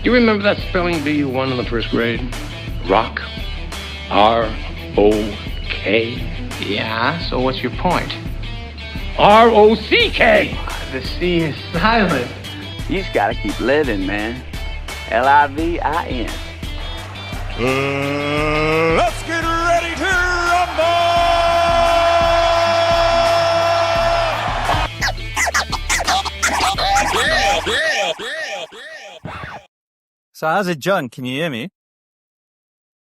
You remember that spelling bee you won in the first grade? Rock? R-O-K? Yeah, so what's your point? R-O-C-K! The C is silent. You just gotta keep living, man. L-I-V-I-N. Let's get ready to rumble! So how's it, John? Can you hear me?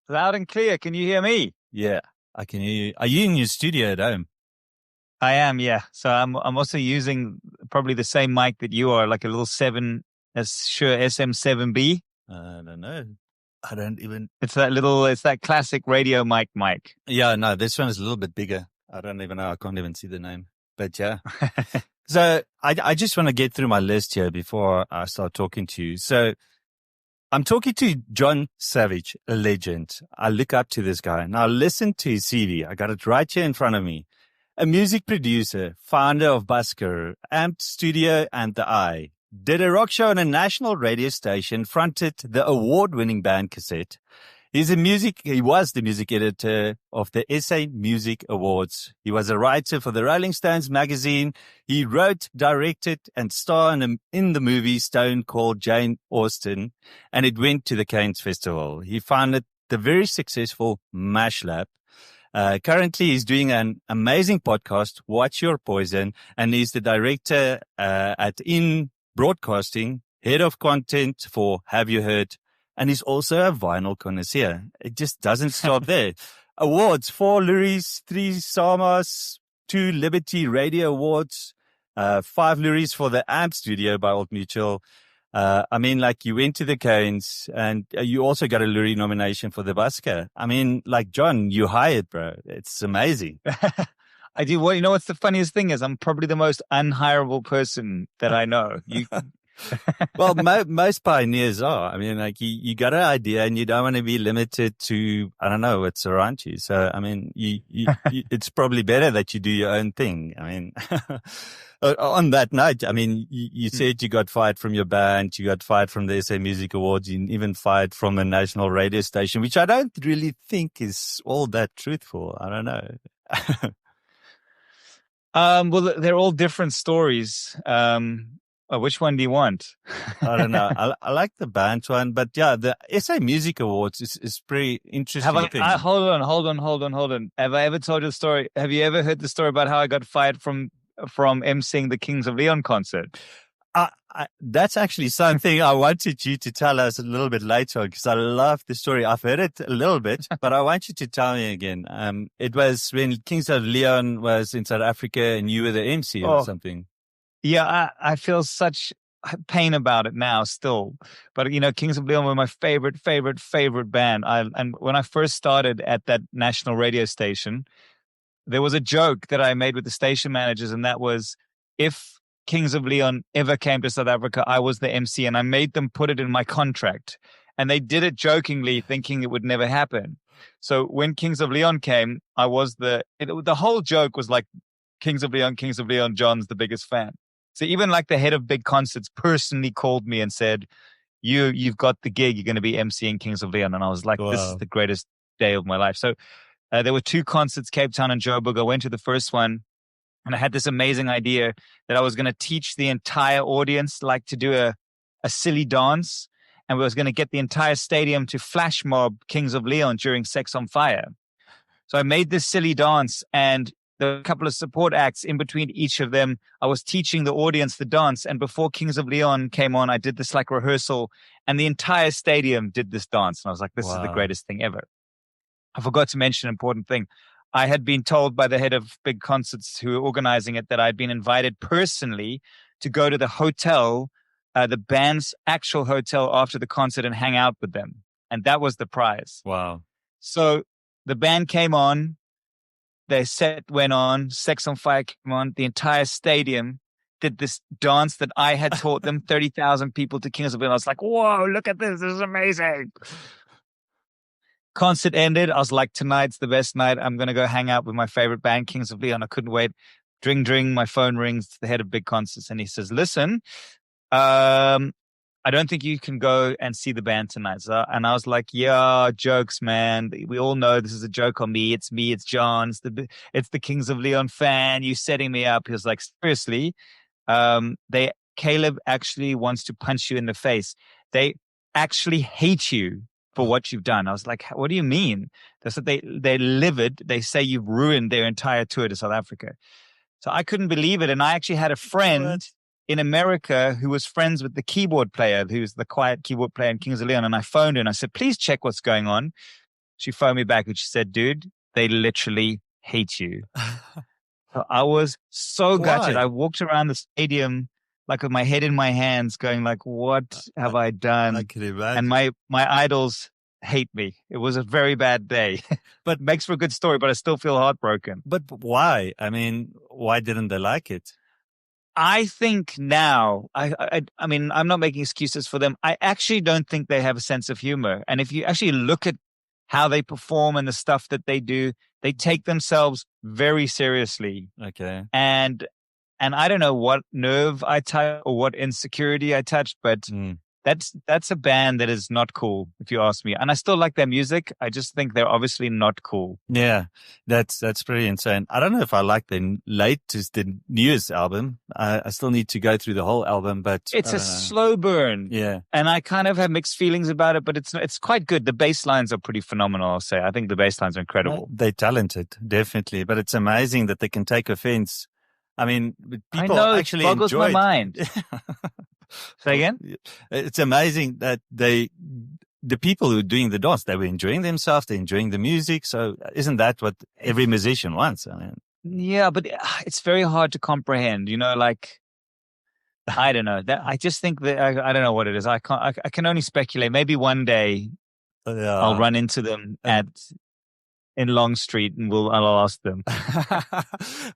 Loud and clear. Can you hear me? Yeah, I can hear you. Are you in your studio at home? I am, yeah. So I'm also using probably the same mic that you are, like a little SM7B. I don't know. I don't even. It's that classic radio mic. Yeah, no, this one is a little bit bigger. I don't even know. I can't even see the name. But yeah. So I just want to get through my list here before I start talking to you. So I'm talking to John Savage, a legend. I look up to this guy. Now listen to his CV. I got it right here in front of me. A music producer, founder of Busker, Amped Studio and The Eye. Did a rock show on a national radio station, fronted the award-winning band Cassette. He was the music editor of the SA Music Awards. He was a writer for the Rolling Stones magazine. He wrote, directed, and starred in the movie Stone called Jane Austen, and it went to the Cannes Festival. He founded the very successful Mashlab. Currently, he's doing an amazing podcast, Watch Your Poison, and he's the director at In Broadcasting, head of content for Have You Heard? And he's also a vinyl connoisseur. It just doesn't stop there. Awards, 4 Luries, 3 Samas, 2 Liberty Radio Awards, 5 Luries for the Amp Studio by Old Mutual. I mean, like, you went to the Canes and you also got a Lurie nomination for the Busker. I mean, like, John, you hired, bro. It's amazing. I do. Well, you know what's the funniest thing is I'm probably the most unhireable person that I know. Well, most pioneers are. I mean, like, you got an idea and you don't want to be limited to, I don't know, what's around you. So, I mean, it's probably better that you do your own thing. I mean, on that note, I mean, you said you got fired from your band, you got fired from the SA Music Awards, you even fired from a national radio station, which I don't really think is all that truthful. I don't know. Well, they're all different stories. Which one do you want? I don't know. I like the band one, but yeah, the SA Music Awards is pretty interesting. Hold on. Have I ever told you the story? Have you ever heard the story about how I got fired from emceeing the Kings of Leon concert? That's actually something I wanted you to tell us a little bit later, because I love the story. I've heard it a little bit, but I want you to tell me again. It was when Kings of Leon was in South Africa and you were the MC or something. Yeah, I feel such pain about it now still. But, you know, Kings of Leon were my favorite band. And when I first started at that national radio station, there was a joke that I made with the station managers, and that was, if Kings of Leon ever came to South Africa, I was the MC, and I made them put it in my contract. And they did it jokingly, thinking it would never happen. So when Kings of Leon came, I was the whole joke was like, Kings of Leon, John's the biggest fan. So even like the head of big concerts personally called me and said, you've got the gig, you're going to be MCing Kings of Leon. And I was like, wow, this is the greatest day of my life. So there were 2 concerts, Cape Town and Joburg. I went to the first one and I had this amazing idea that I was going to teach the entire audience like to do a silly dance. And we was going to get the entire stadium to flash mob Kings of Leon during Sex on Fire. So I made this silly dance, and there were a couple of support acts in between each of them. I was teaching the audience the dance. And before Kings of Leon came on, I did this like rehearsal, and the entire stadium did this dance. And I was like, this is the greatest thing ever. I forgot to mention an important thing. I had been told by the head of big concerts who were organizing it that I'd been invited personally to go to the hotel, the band's actual hotel, after the concert and hang out with them. And that was the prize. Wow. So the band came on. Their set went on, Sex on Fire came on, the entire stadium did this dance that I had taught them, 30,000 people to Kings of Leon. I was like, whoa, look at this is amazing. Concert ended. I was like, tonight's the best night. I'm going to go hang out with my favorite band, Kings of Leon. I couldn't wait. Dring, my phone rings. It's the head of big concerts. And he says, listen, I I don't think you can go and see the band tonight. So, and I was like, yeah, jokes, man. We all know this is a joke on me. It's me. It's John. It's the Kings of Leon fan. You setting me up. He was like, seriously, Caleb actually wants to punch you in the face. They actually hate you for what you've done. I was like, what do you mean? They said they're livid. They say you've ruined their entire tour to South Africa. So I couldn't believe it. And I actually had a friend in America who was friends with the keyboard player, who's the quiet keyboard player in Kings of Leon. And I phoned her and I said, please check what's going on. She phoned me back and she said, dude, they literally hate you. So I was so gutted. I walked around the stadium like with my head in my hands going like, what have I done? I can imagine. And my idols hate me. It was a very bad day, but makes for a good story, but I still feel heartbroken. But why? I mean, why didn't they like it? I think now, I mean, I'm not making excuses for them. I actually don't think they have a sense of humor. And if you actually look at how they perform and the stuff that they do, they take themselves very seriously. Okay. And I don't know what nerve I touched or what insecurity I touched, but that's a band that is not cool, if you ask me. And I still like their music. I just think they're obviously not cool. Yeah, that's pretty insane. I don't know if I like the newest album. I still need to go through the whole album, but it's a slow burn. Yeah, and I kind of have mixed feelings about it, but it's quite good. The bass lines are pretty phenomenal. I'll say. I think the bass lines are incredible. They're talented, definitely. But it's amazing that they can take offense. I mean, people I know, actually it boggles my mind. Say again? It's amazing that the people who are doing the dance, they were enjoying themselves, they're enjoying the music. So isn't that what every musician wants? I mean, yeah, but it's very hard to comprehend, like, I don't know. I just think that I don't know what it is. I can only speculate. Maybe one day I'll run into them in Long Street and I'll ask them.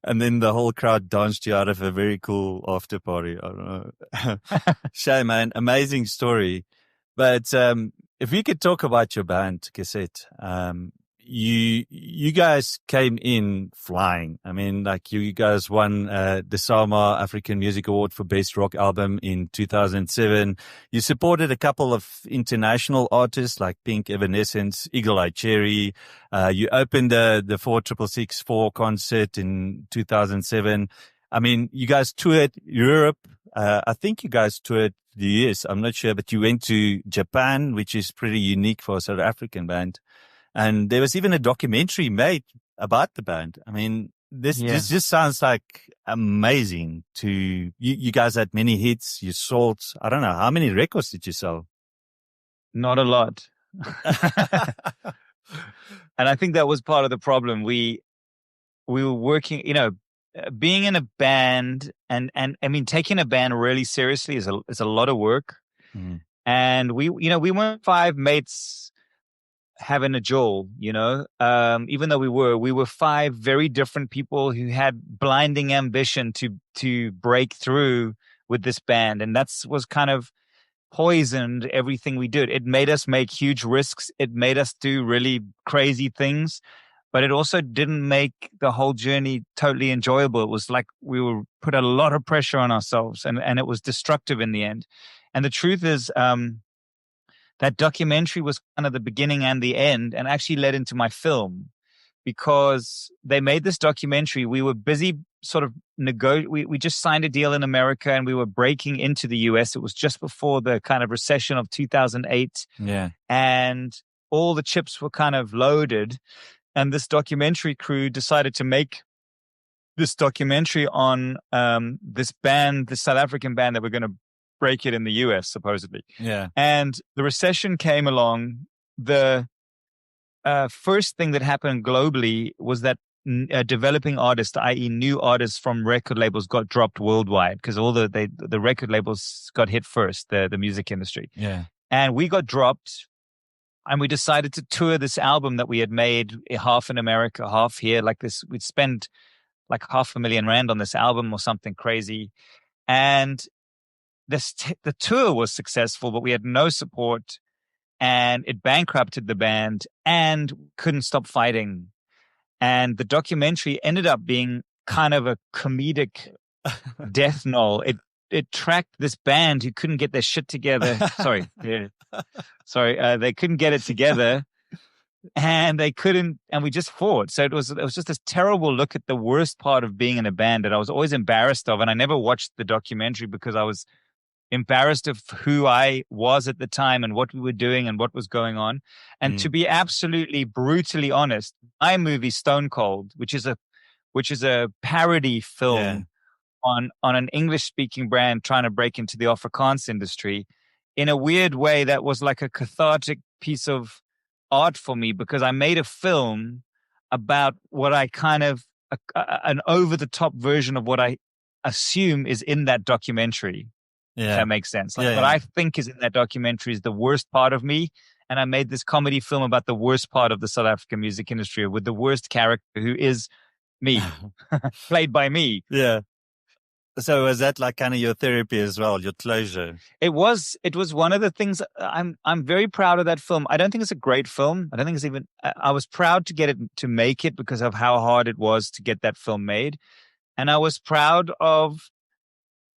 And then the whole crowd danced you out of a very cool after party. I don't know. Shame, man. Amazing story. But if we could talk about your band, Cassette, you guys came in flying. I mean, like you guys won the Sama African Music Award for Best Rock Album in 2007. You supported a couple of international artists like Pink, Evanescence, Eagle Eye Cherry. You opened the 46664 concert in 2007. I mean, you guys toured Europe. I think you guys toured the US. I'm not sure, but you went to Japan, which is pretty unique for a South African band. And there was even a documentary made about the band. I mean, this just sounds like amazing you guys had many hits. You sold, I don't know, how many records did you sell? Not a lot. And I think that was part of the problem. We were working, being in a band and I mean, taking a band really seriously is a lot of work. Mm. And we weren't five mates having a jol, even though we were five very different people who had blinding ambition to break through with this band. And was kind of poisoned everything we did. It made us make huge risks. It made us do really crazy things, but it also didn't make the whole journey totally enjoyable. It was like we were put a lot of pressure on ourselves and it was destructive in the end. And the truth is, that documentary was kind of the beginning and the end and actually led into my film because they made this documentary. We were busy sort of we just signed a deal in America and we were breaking into the US. It was just before the kind of recession of 2008. Yeah. And all the chips were kind of loaded. And this documentary crew decided to make this documentary on this band, this South African band that we're going to break it in the US, supposedly. Yeah. And the recession came along. The first thing that happened globally was that developing artists, i.e. new artists from record labels, got dropped worldwide because all the record labels got hit first, the music industry. Yeah. And we got dropped and we decided to tour this album that we had made, half in America, half here. Like this, we'd spend like R500,000 on this album or something crazy. And the tour was successful, but we had no support and it bankrupted the band and couldn't stop fighting. And the documentary ended up being kind of a comedic death knell. it tracked this band who couldn't get their shit together. Sorry. Yeah. Sorry. They couldn't get it together. And they couldn't, and we just fought. So it was just this terrible look at the worst part of being in a band that I was always embarrassed of. And I never watched the documentary because I was embarrassed of who I was at the time and what we were doing and what was going on. And to be absolutely brutally honest, my movie Stone Cold, which is a parody film on an English speaking brand trying to break into the Afrikaans industry, in a weird way, that was like a cathartic piece of art for me, because I made a film about what I kind of an over the top version of what I assume is in that documentary. Yeah, if that makes sense. Like what I think is in that documentary is the worst part of me, and I made this comedy film about the worst part of the South African music industry with the worst character, who is me, played by me. Yeah. So was that like kind of your therapy as well, your closure? It was one of the things. I'm very proud of that film. I don't think it's a great film. I don't think it's even, I was proud to make it because of how hard it was to get that film made. And I was proud of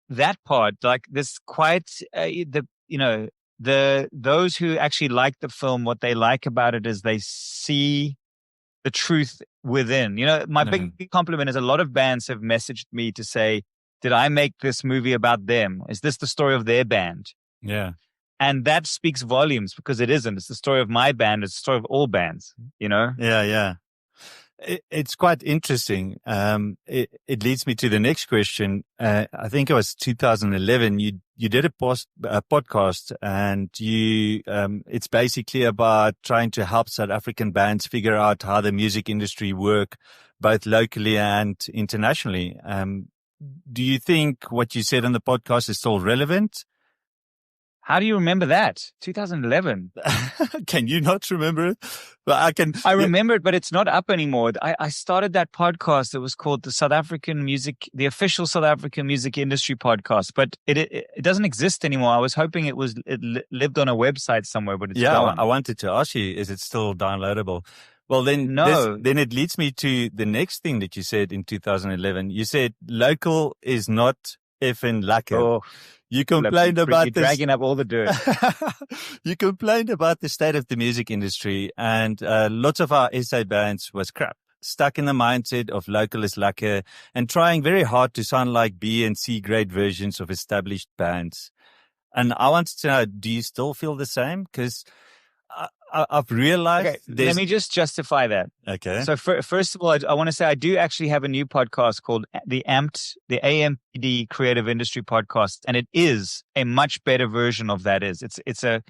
that part, like this quite, those who actually like the film, what they like about it is they see the truth within. My big compliment is a lot of bands have messaged me to say, did I make this movie about them? Is this the story of their band? Yeah. And that speaks volumes, because it isn't. It's the story of my band. It's the story of all bands, Yeah, yeah. It's quite interesting. It leads me to the next question. I think it was 2011. You did a podcast, and it's basically about trying to help South African bands figure out how the music industry work, both locally and internationally. Do you think what you said on the podcast is still relevant? How do you remember that? 2011. Can you not remember it? But I can. I remember it, but it's not up anymore. I started that podcast. It was called the official South African music industry podcast, but it doesn't exist anymore. I was hoping it lived on a website somewhere, but it's gone. I wanted to ask you, is it still downloadable? Well, then, no. Then it leads me to the next thing that you said in 2011. You said local is not effing lekker. Oh, you complained about this. You're dragging up all the dirt. You complained about the state of the music industry, and lots of our SA bands was crap, stuck in the mindset of local is lekker and trying very hard to sound like B and C grade versions of established bands. And I wanted to know, do you still feel the same? Because I've realized. Okay, let me just justify that. Okay. So first of all, I want to say I do actually have a new podcast called the AMPD Creative Industry Podcast, and it is a much better version of that. It's a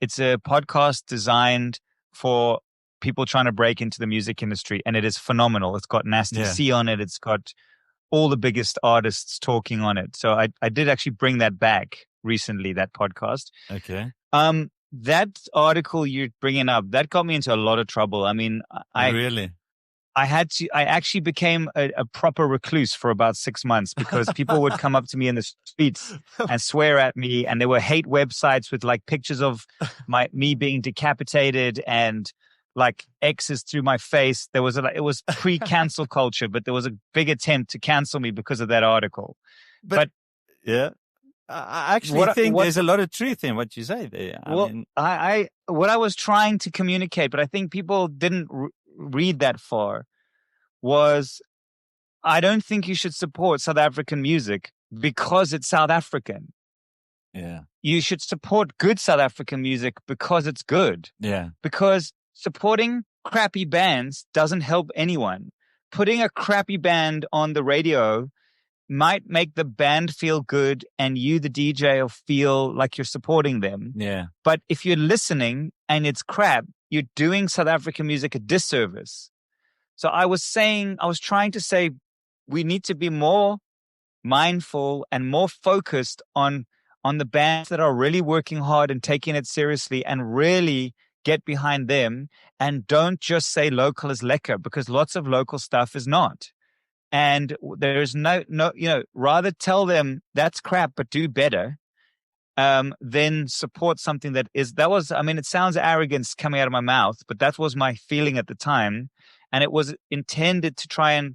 podcast designed for people trying to break into the music industry, and it is phenomenal. It's got Nasty C on it. It's got all the biggest artists talking on it. So I did actually bring that back recently, that podcast. Okay. That article you're bringing up, that got me into a lot of trouble. I mean, Really? I actually became a proper recluse for about 6 months, because people would come up to me in the streets and swear at me. And there were hate websites with like pictures of me being decapitated and like X's through my face. It was pre-cancel culture, but there was a big attempt to cancel me because of that article. But yeah. I actually think there's a lot of truth in what you say there. What I was trying to communicate, but I think people didn't read that far, was I don't think you should support South African music because it's South African. Yeah. You should support good South African music because it's good. Yeah. Because supporting crappy bands doesn't help anyone. Putting a crappy band on the radio might make the band feel good, and you, the DJ, will feel like you're supporting them. Yeah. But if you're listening and it's crap, you're doing South African music a disservice. So I was trying to say we need to be more mindful and more focused on the bands that are really working hard and taking it seriously, and really get behind them, and don't just say local is lekker, because lots of local stuff is not. And there's no, rather tell them that's crap, but do better, than support something it sounds arrogance coming out of my mouth, but that was my feeling at the time. And it was intended to try and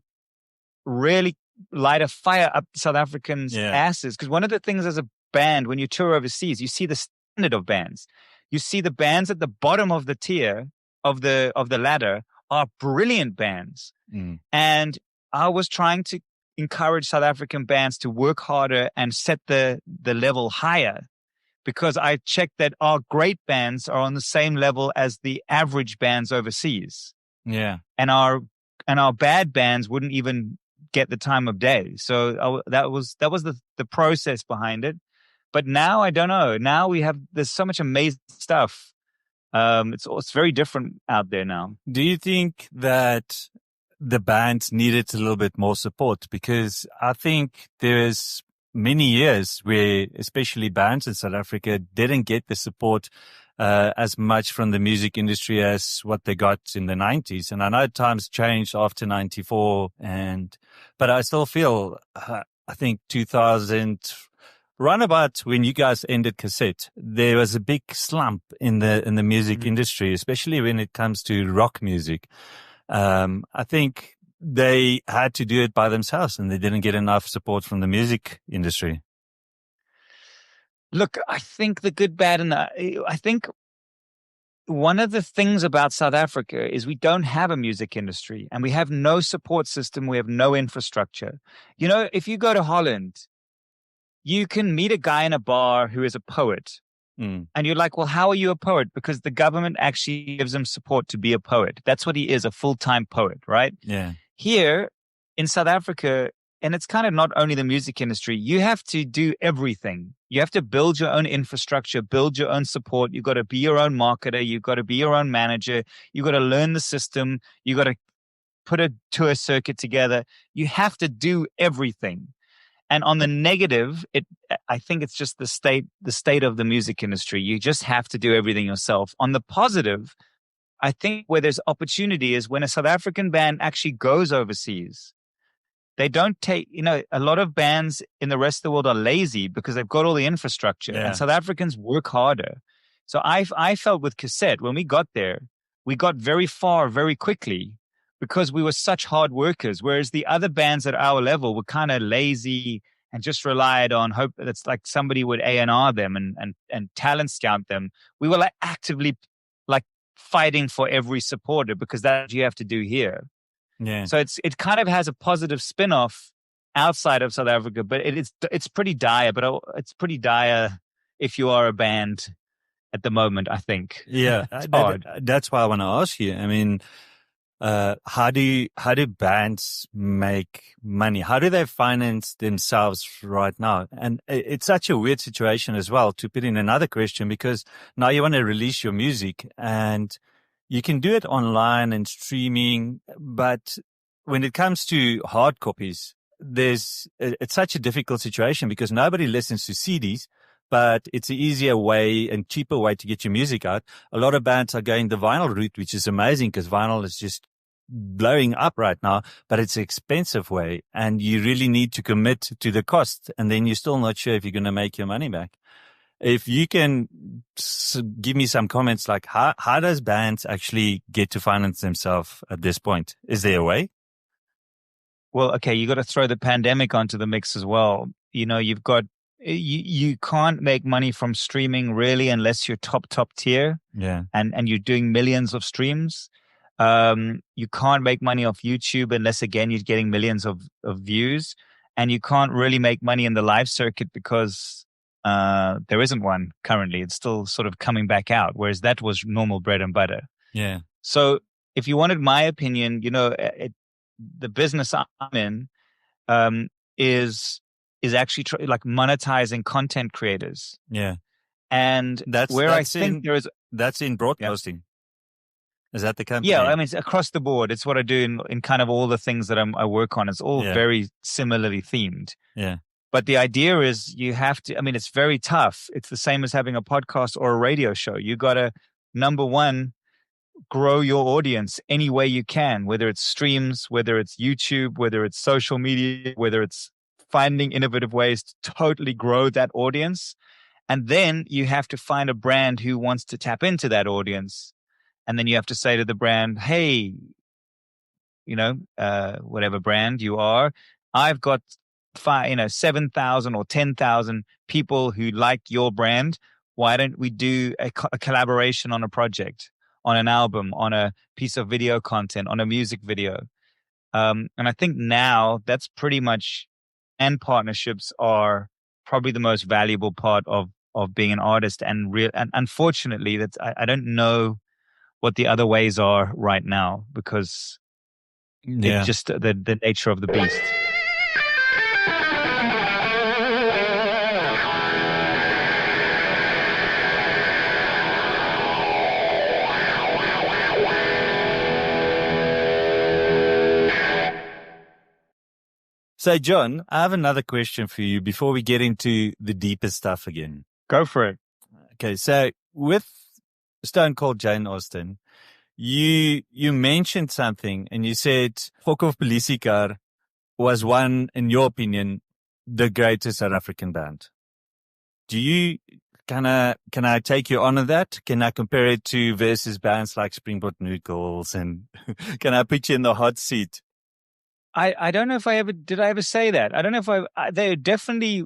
really light a fire up South Africans' asses. Because one of the things as a band, when you tour overseas, you see the standard of bands. You see the bands at the bottom of the tier of the ladder are brilliant bands. And I was trying to encourage South African bands to work harder and set the level higher, because I checked that our great bands are on the same level as the average bands overseas. Yeah. And our bad bands wouldn't even get the time of day. So that was the process behind it. But now I don't know. Now there's so much amazing stuff. It's very different out there now. Do you think that the bands needed a little bit more support? Because I think there's many years where especially bands in South Africa didn't get the support as much from the music industry as what they got in the 90s. And I know times changed after 94, but I still feel, I think 2000, round about when you guys ended cassette, there was a big slump in the music industry, especially when it comes to rock music. I think they had to do it by themselves and they didn't get enough support from the music industry. Look, I think the good, bad, and I think one of the things about South Africa is we don't have a music industry and we have no support system. We have no infrastructure. You know, if you go to Holland, you can meet a guy in a bar who is a poet. And you're like, well, how are you a poet? Because the government actually gives him support to be a poet. That's what he is, a full-time poet, right? Yeah. Here in South Africa, and it's kind of not only the music industry, you have to do everything. You have to build your own infrastructure, build your own support. You've got to be your own marketer. You've got to be your own manager. You've got to learn the system. You've got to put a tour circuit together. You have to do everything. And on the negative, I think it's just the state of the music industry. You just have to do everything yourself. On the positive, I think where there's opportunity is when a South African band actually goes overseas. They don't take, a lot of bands in the rest of the world are lazy because they've got all the infrastructure, and South Africans work harder. So I felt with cassette, when we got there, we got very far very quickly, because we were such hard workers, whereas the other bands at our level were kind of lazy and just relied on hope that it's like somebody would A&R them and talent scout them. We were like actively like fighting for every supporter, because that's what you have to do here. Yeah. So it kind of has a positive spin-off outside of South Africa, but it's pretty dire. But it's pretty dire if you are a band at the moment, I think. Yeah, it's hard. That's why I want to ask you. I mean, how do bands make money? How do they finance themselves right now? And it's such a weird situation as well, to put in another question, because now you want to release your music and you can do it online and streaming, but when it comes to hard copies, it's such a difficult situation because nobody listens to CDs, but it's an easier way and cheaper way to get your music out. A lot of bands are going the vinyl route, which is amazing because vinyl is just blowing up right now, but it's an expensive way and you really need to commit to the cost, and then you're still not sure if you're going to make your money back. If you can give me some comments, like how does bands actually get to finance themselves at this point? Is there a way? Well, okay, you got to throw the pandemic onto the mix as well. You've got, you can't make money from streaming really unless you're top tier. Yeah. And you're doing millions of streams. You can't make money off YouTube unless, again, you're getting millions of views. And you can't really make money in the live circuit because there isn't one currently. It's still sort of coming back out, whereas that was normal bread and butter. Yeah. So if you wanted my opinion, the business I'm in is actually like monetizing content creators. Yeah. And that's in broadcasting. Is that the company? Yeah, I mean, it's across the board. It's what I do in kind of all the things that I work on. It's all very similarly themed. Yeah. But the idea is you have to, it's very tough. It's the same as having a podcast or a radio show. You got to, number one, grow your audience any way you can, whether it's streams, whether it's YouTube, whether it's social media, whether it's finding innovative ways to totally grow that audience. And then you have to find a brand who wants to tap into that audience. And then you have to say to the brand, hey, whatever brand you are, I've got 7,000 or 10,000 people who like your brand. Why don't we do a collaboration on a project, on an album, on a piece of video content, on a music video? And I think now that's pretty much, and partnerships are probably the most valuable part of being an artist. And unfortunately, I don't know what the other ways are right now, because it's just the nature of the beast. So, John, I have another question for you before we get into the deeper stuff again. Go for it. Okay, so with Stone Cold Jane Austen, you mentioned something and you said Fok of Polisiecar was one, in your opinion, the greatest South African band. Can I take you on that? Can I compare it to versus bands like Springbok Noodles, and can I put you in the hot seat? I don't know if I ever say that. I don't know if they're definitely,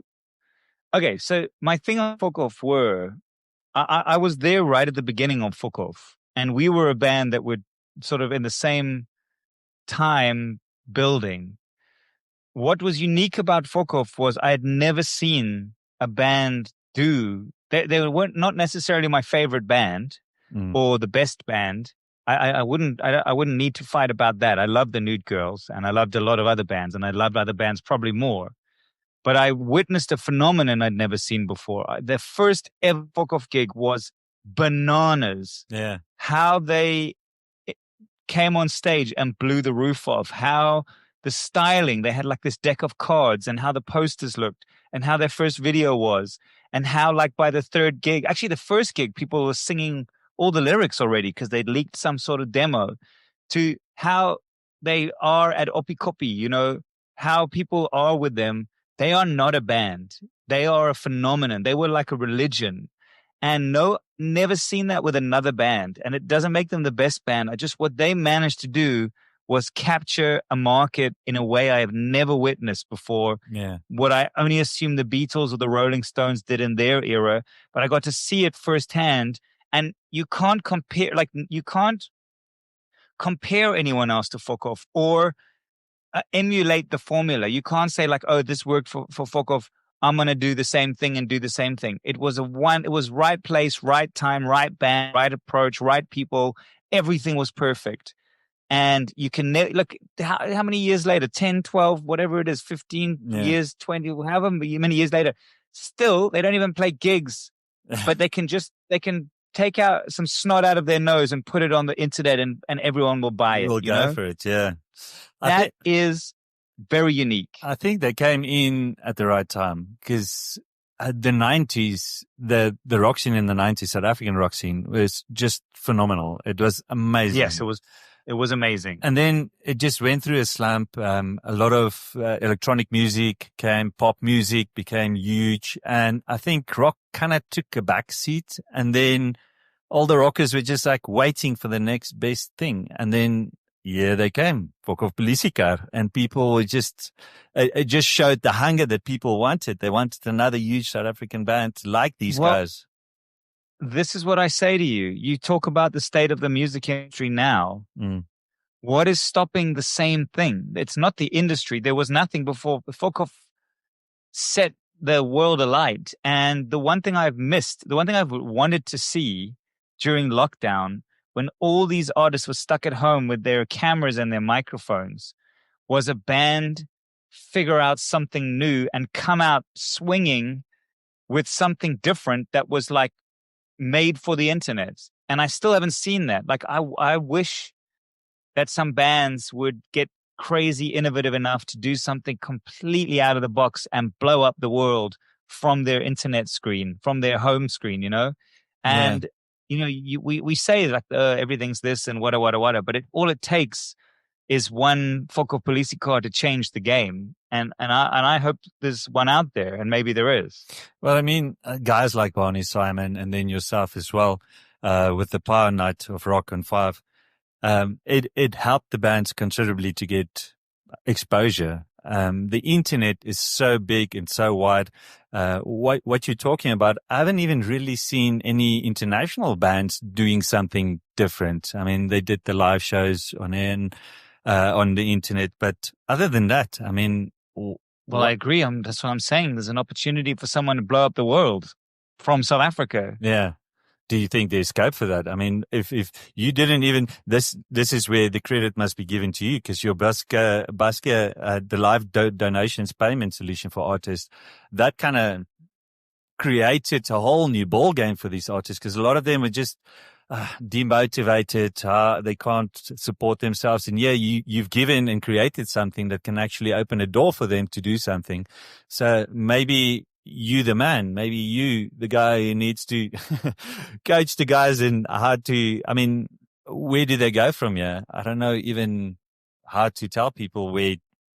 okay. So my thing on Fokhof I was there right at the beginning of Fokhof, and we were a band that were sort of in the same time building. What was unique about Fokhof was I had never seen a band do, they weren't not necessarily my favorite band or the best band. I wouldn't need to fight about that. I loved the Nude Girls, and I loved a lot of other bands, and I loved other bands probably more. But I witnessed a phenomenon I'd never seen before. The first ever Fokhof gig was bananas. Yeah. How they came on stage and blew the roof off. How the styling, they had like this deck of cards, and how the posters looked, and how their first video was, and how like by the third gig, actually the first gig, people were singing all the lyrics already because they'd leaked some sort of demo, to how they are at Opikopi, how people are with them. They are not a band. They are a phenomenon. They were like a religion. And never seen that with another band. And it doesn't make them the best band. What they managed to do was capture a market in a way I have never witnessed before. Yeah. What I only assume the Beatles or the Rolling Stones did in their era, but I got to see it firsthand. And you can't compare anyone else to Fokhof or emulate the formula. You can't say like, oh, this worked for Fokhof, I'm going to do the same thing and do the same thing. It was right place, right time, right band, right approach, right people. Everything was perfect. And you can look how many years later, 10, 12, whatever it is, 15 years, 20, however many years later, still they don't even play gigs, but they can take out some snot out of their nose and put it on the internet, and everyone will buy it. We'll go for it, yeah. That is very unique. I think they came in at the right time, because the 90s, the rock scene in the 90s, South African rock scene, was just phenomenal. It was amazing. Yes, it was amazing. And then it just went through a slump. A lot of electronic music came, pop music became huge. And I think rock kind of took a back seat. And then all the rockers were just like waiting for the next best thing. And then, they came, Fok of Polisiecar. And people were it just showed the hunger that people wanted. They wanted another huge South African band like these guys. This is what I say to you. You talk about the state of the music industry now. What is stopping the same thing? It's not the industry. There was nothing before. Fokhof set the world alight. And the one thing I've missed, the one thing I've wanted to see during lockdown, when all these artists were stuck at home with their cameras and their microphones, was a band figure out something new and come out swinging with something different that was like made for the internet. And I still haven't seen that. Like I wish that some bands would get crazy innovative enough to do something completely out of the box and blow up the world from their internet screen, from their home screen, And we say like everything's this and wada, but all it takes is one Fok of Polisiecar to change the game. And I hope there's one out there, and maybe there is. Well, I mean, guys like Barney Simon, and then yourself as well, with the Power Night of Rock on 5, it helped the bands considerably to get exposure. The internet is so big and so wide. What you're talking about, I haven't even really seen any international bands doing something different. I mean, they did the live shows on the internet, but other than that, I mean, well, I agree. That's what I'm saying. There's an opportunity for someone to blow up the world from South Africa. Yeah. Do you think there's scope for that? I mean, if you didn't even, this is where the credit must be given to you, because your Basker, the live donations payment solution for artists, that kind of created a whole new ball game for these artists, because a lot of them are just demotivated. They can't support themselves. And yeah, you've given and created something that can actually open a door for them to do something. So maybe you, the man, maybe you, the guy who needs to coach the guys in how to, I mean, where do they go from here? I don't know even how to tell people where.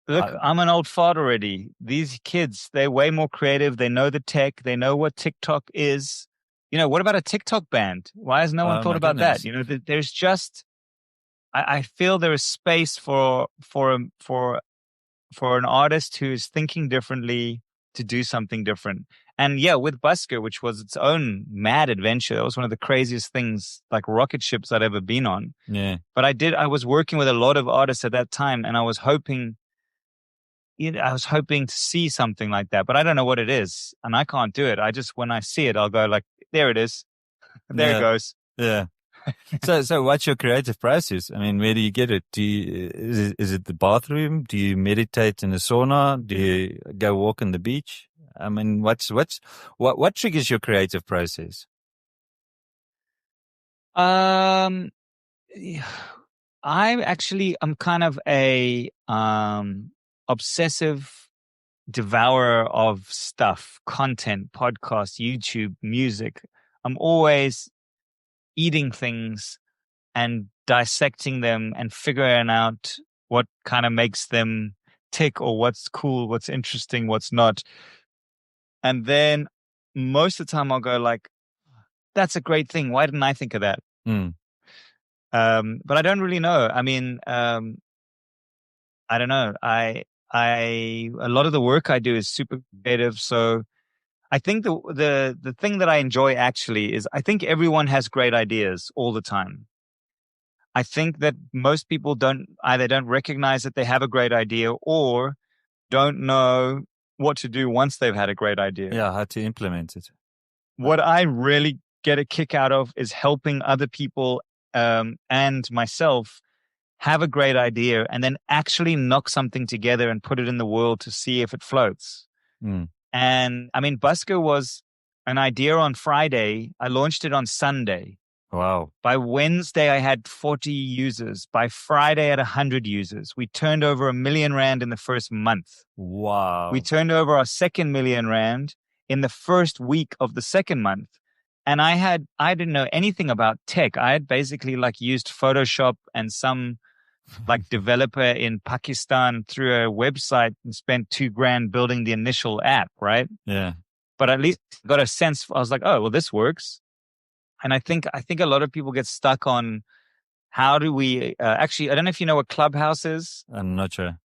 Look, I'm an old fart already. These kids, they're way more creative. They know the tech. They know what TikTok is. You know, what about a TikTok band? Why has no one thought about that? You know, there's just, I feel there is space for an artist who is thinking differently to do something different. And yeah, with Busker, which was its own mad adventure, it was one of the craziest things, like rocket ships I'd ever been on. Yeah. But I was working with a lot of artists at that time, and I was hoping to see something like that, but I don't know what it is, and I can't do it. When I see it, I'll go like, there it is. There it goes. Yeah. So what's your creative process? I mean, where do you get it? Is it the bathroom? Do you meditate in the sauna? Do you go walk on the beach? I mean, what triggers your creative process? I'm kind of a obsessive devourer of stuff, content, podcasts, YouTube, music. I'm always eating things and dissecting them and figuring out what kind of makes them tick, or what's cool, what's interesting, what's not. And then most of the time I'll go like, that's a great thing. Why didn't I think of that? Mm. But I don't really know. I mean, I don't know. A lot of the work I do is super creative. So I think the thing that I enjoy actually is, I think everyone has great ideas all the time. I think that most people don't recognize that they have a great idea, or don't know what to do once they've had a great idea. Yeah, how to implement it. What I really get a kick out of is helping other people and myself have a great idea, and then actually knock something together and put it in the world to see if it floats. Mm. And I mean, Busker was an idea on Friday. I launched it on Sunday. Wow. By Wednesday, I had 40 users. By Friday, I had 100 users. We turned over R1 million in the first month. Wow. We turned over our second R1 million in the first week of the second month. And I didn't know anything about tech. I had basically like used Photoshop and some like developer in Pakistan through a website and spent $2,000 building the initial app, right? Yeah. But at least got a sense. I was like, oh, well, this works. And I think a lot of people get stuck on how do we actually, I don't know if you know what Clubhouse is. I'm not sure.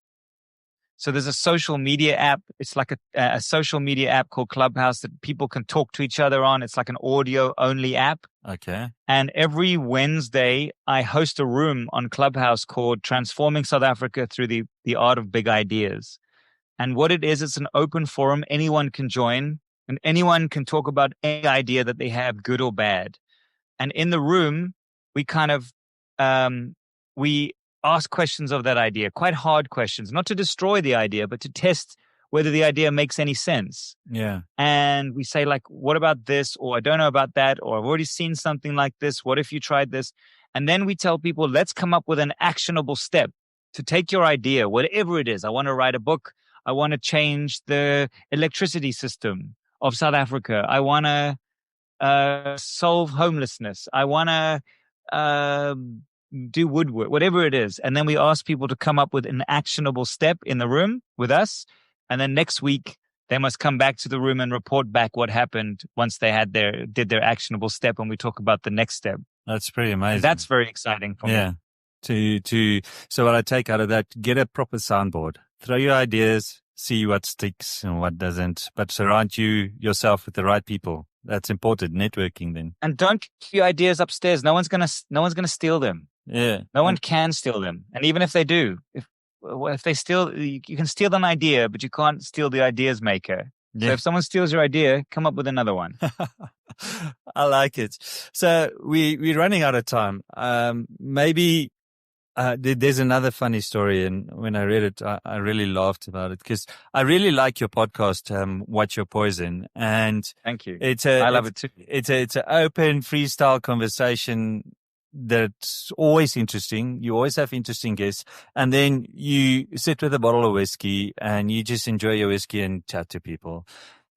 So there's a social media app. It's like a social media app called Clubhouse that people can talk to each other on. It's like an audio only app. Okay. And every Wednesday, I host a room on Clubhouse called Transforming South Africa Through the Art of Big Ideas. And what it is, it's an open forum. Anyone can join, and anyone can talk about any idea that they have, good or bad. And in the room, we kind of, we ask questions of that idea, quite hard questions, not to destroy the idea, but to test whether the idea makes any sense. Yeah. And we say like, what about this? Or I don't know about that. Or I've already seen something like this. What if you tried this? And then we tell people, let's come up with an actionable step to take your idea, whatever it is. I want to write a book. I want to change the electricity system of South Africa. I want to solve homelessness. I want to do woodwork, whatever it is. And then we ask people to come up with an actionable step in the room with us. And then next week, they must come back to the room and report back what happened once they did their actionable step. And we talk about the next step. That's pretty amazing. And that's very exciting for me. Yeah. So what I take out of that, get a proper soundboard. throw your ideas, see what sticks and what doesn't, but surround yourself with the right people. That's important. Networking then. And don't keep your ideas upstairs. No one's gonna steal them. Yeah. No one can steal them. And even if they do, if they steal, you can steal an idea, but you can't steal the ideas maker. So if someone steals your idea, come up with another one. I like it. So we're running out of time. Maybe there's another funny story, and when I read it, I really laughed about it because I really like your podcast, Watch Your Poison, and thank you. I love it too. It's an open freestyle conversation that's always interesting. You always have interesting guests, and then you sit with a bottle of whiskey and you just enjoy your whiskey and chat to people.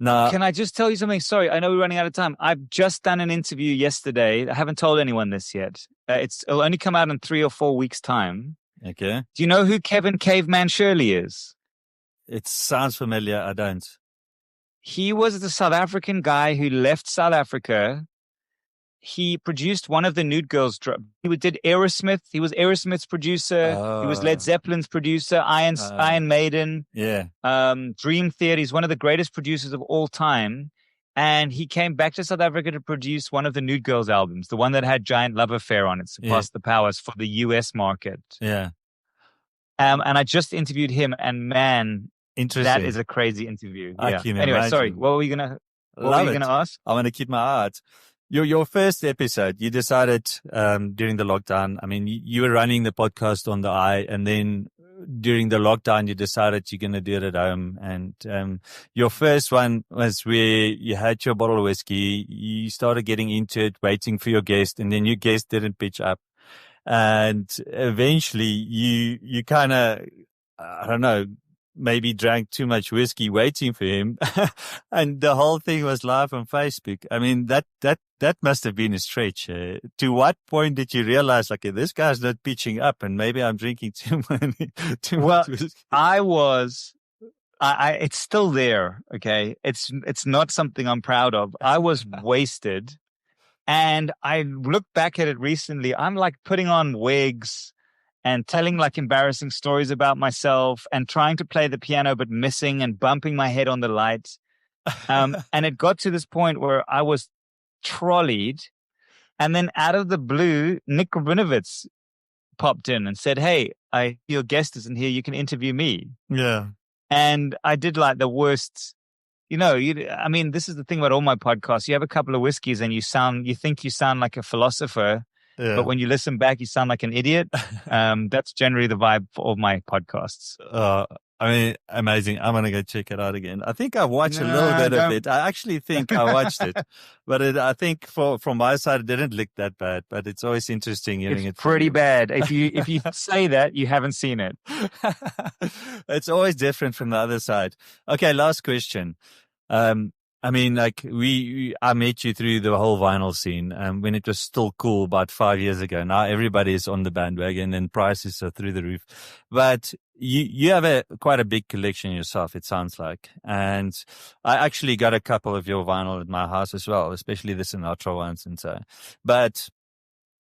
Now, can I just tell you something? Sorry, I know we're running out of time. I've just done an interview yesterday. I haven't told anyone this yet. It'll only come out in 3 or 4 weeks' time. Okay. Do you know who Kevin Caveman Shirley is? It sounds familiar. I don't. He was the South African guy who left South Africa. He produced one of the Nude Girls. He did Aerosmith. He was Aerosmith's producer. He was Led Zeppelin's producer. Iron Maiden. Yeah. Dream Theater. He's one of the greatest producers of all time. And he came back to South Africa to produce one of the Nude Girls albums, the one that had Giant Love Affair on it, Surpass the Powers, for the US market. Yeah. And I just interviewed him, and man, interesting. That is a crazy interview. I Yeah. can Anyway, imagine. sorry. What were you gonna ask? I'm gonna keep my eye out. Your first episode, you decided during the lockdown. I mean, you were running the podcast on the eye, and then during the lockdown, you decided you're going to do it at home. And your first one was where you had your bottle of whiskey. You started getting into it, waiting for your guest, and then your guest didn't pitch up. And eventually, you kind of, I don't know, maybe drank too much whiskey waiting for him. And the whole thing was live on Facebook. I mean, that must have been a stretch. To what point did you realize, like, this guy's not pitching up and maybe I'm drinking too much whiskey? It's still there. Okay. It's not something I'm proud of. I was wasted, and I look back at it recently. I'm like putting on wigs and telling like embarrassing stories about myself and trying to play the piano, but missing and bumping my head on the light. And it got to this point where I was trolleyed, and then out of the blue, Nick Rabinovitz popped in and said, "Hey, your guest isn't here. You can interview me." Yeah. And I did like the worst, this is the thing about all my podcasts. You have a couple of whiskeys and you think you sound like a philosopher. Yeah. But when you listen back, you sound like an idiot. That's generally the vibe for all my podcasts. I mean, amazing. I'm going to go check it out again. I think I watched a little bit of it. I actually think I watched it. But I think from my side, it didn't look that bad. But it's always interesting hearing it. It's pretty bad. If you say that, you haven't seen it. It's always different from the other side. Okay, last question. I mean, like I met you through the whole vinyl scene, when it was still cool about 5 years ago. Now everybody is on the bandwagon and prices are through the roof. But you have quite a big collection yourself, it sounds like. And I actually got a couple of your vinyl at my house as well, especially the Sinatra ones and so. But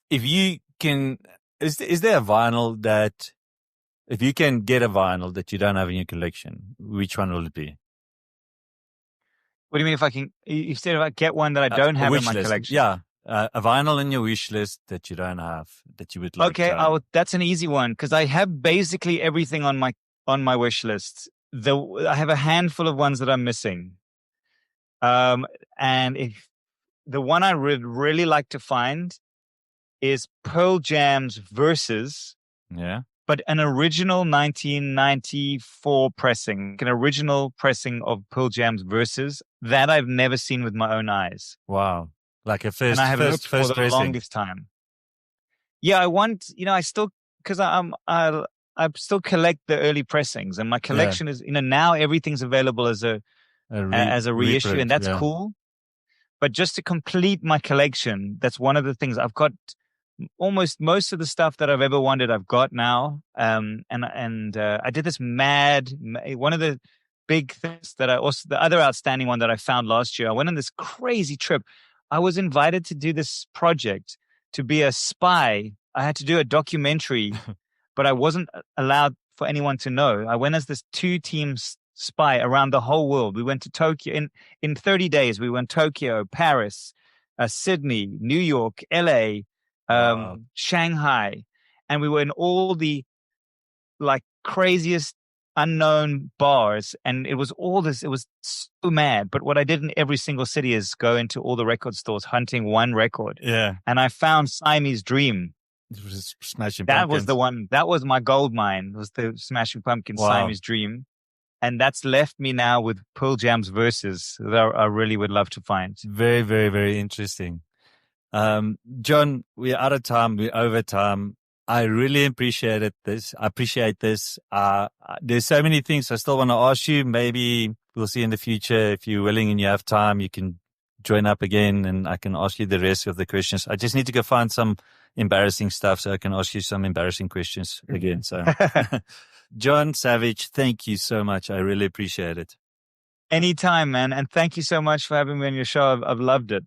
if you can, is there a vinyl that, if you can get a vinyl that you don't have in your collection, which one will it be? What do you mean if I can, you said if I get one that I don't have in my collection? Yeah. A vinyl in your wish list that you don't have, that you would like to have. Okay, that's an easy one because I have basically everything on my wish list. I have a handful of ones that I'm missing. And if the one I would really like to find is Pearl Jam's Versus. Yeah. But an original 1994 pressing, an original pressing of Pearl Jam's Versus that I've never seen with my own eyes. Wow. Like a first, and I have looked for the pressing. longest time. Yeah, I want, I still, because I still collect the early pressings, and my collection is, now everything's available as a reissue, and that's cool. But just to complete my collection, that's one of the things I've got. Almost most of the stuff that I've ever wanted, I've got now. And I did this one of the big things that the other outstanding one that I found last year. I went on this crazy trip. I was invited to do this project to be a spy. I had to do a documentary, but I wasn't allowed for anyone to know. I went as this 2-team spy around the whole world. We went to Tokyo in 30 days. We went Tokyo, Paris, Sydney, New York, LA, Shanghai, and we were in all the like craziest unknown bars, and it was so mad. But what I did in every single city is go into all the record stores hunting one record. Yeah. And I found Siamese Dream. It was Smashing That Pumpkins. was the one. That was my gold mine, was the Smashing Pumpkins Siamese Dream. And that's left me now with Pearl Jam's verses that I really would love to find. Very, very, very interesting. John, we're out of time. We're over time. I really appreciate this. There's so many things I still want to ask you. Maybe we'll see in the future. If you're willing and you have time, you can join up again and I can ask you the rest of the questions. I just need to go find some embarrassing stuff so I can ask you some embarrassing questions again. So, John Savage, thank you so much. I really appreciate it. Anytime, man. And thank you so much for having me on your show. I've loved it.